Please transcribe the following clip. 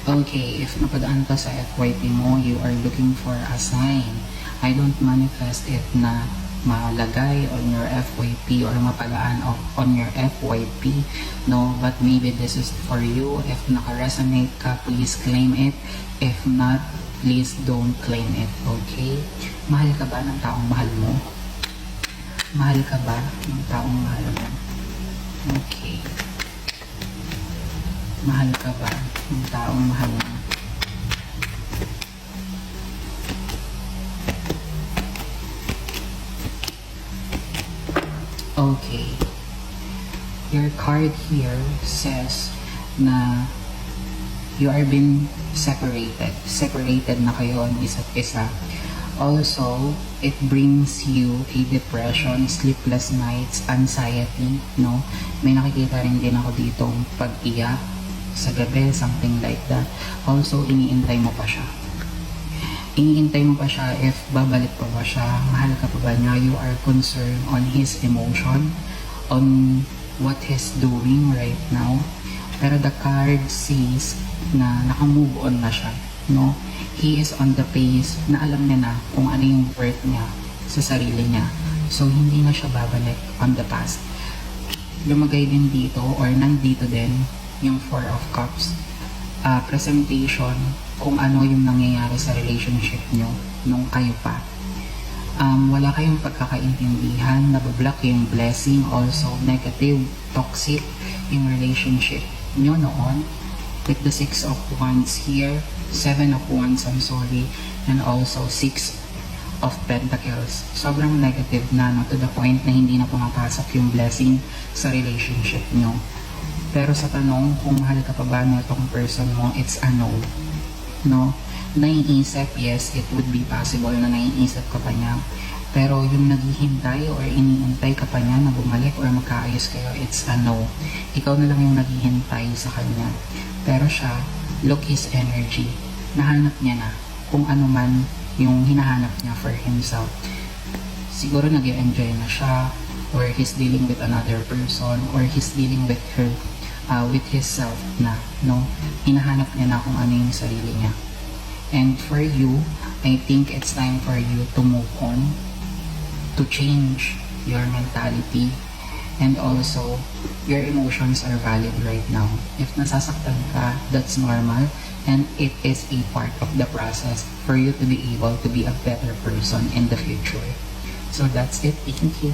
Okay, if napadaan ka sa FYP mo, you are looking for a sign. I don't manifest it na malagay on your FYP or mapagaan on your FYP, no, but maybe this is for you. If naka-resonate ka, please claim it. If not, please don't claim it, okay? Mahal ka ba ng taong mahal mo? Mahal ka ba ng taong mahal mo? Okay. Mahal ka ba ng taong mahal mo? Okay. Your card here says na you are being separated. Separated na kayo ng isa't isa. Also, it brings you a depression, sleepless nights, anxiety, no? May nakikita rin din ako dito pag-iyak sa gabi, something like that. Also, iniintay mo pa siya. Iniintay mo pa siya if babalik pa ba siya, mahal ka pa ba niya, you are concerned on his emotion, on what he's doing right now. Pero the card says na naka-move on na siya, no? He is on the pace na alam niya na kung ano yung worth niya sa sarili niya. So, hindi na siya babalik on the past. Lumagay din dito or nandito din yung Four of Cups. Presentation kung ano yung nangyayari sa relationship nyo nung kayo pa. Wala kayong pagkakaintindihan, nabablock yung blessing, also negative, toxic yung relationship nyo noon. With the Six of Wands here, Seven of Wands, I'm sorry, and also Six of Pentacles. Sobrang negative na, no, to the point na hindi na pumapasok yung blessing sa relationship nyo. Pero sa tanong kung mahal ka pa ba nitong person mo, it's a no. No? Naiisip, yes, it would be possible na naiisip ka pa niya. Pero yung naghihintay or iniintay ka pa niya na bumalik or magkaayos kayo, it's a no. Ikaw na lang yung naghihintay sa kanya. Pero siya, look his energy. Nahanap niya na kung ano man yung hinahanap niya for himself. Siguro nag-enjoy na siya, or he's dealing with another person, or he's dealing with her, with himself na, no? Hinahanap niya na kung ano yung sarili niya. And for you, I think it's time for you to move on, to change your mentality, and also, your emotions are valid right now. If nasasaktan ka, that's normal, and it is a part of the process for you to be able to be a better person in the future. So that's it. Thank you.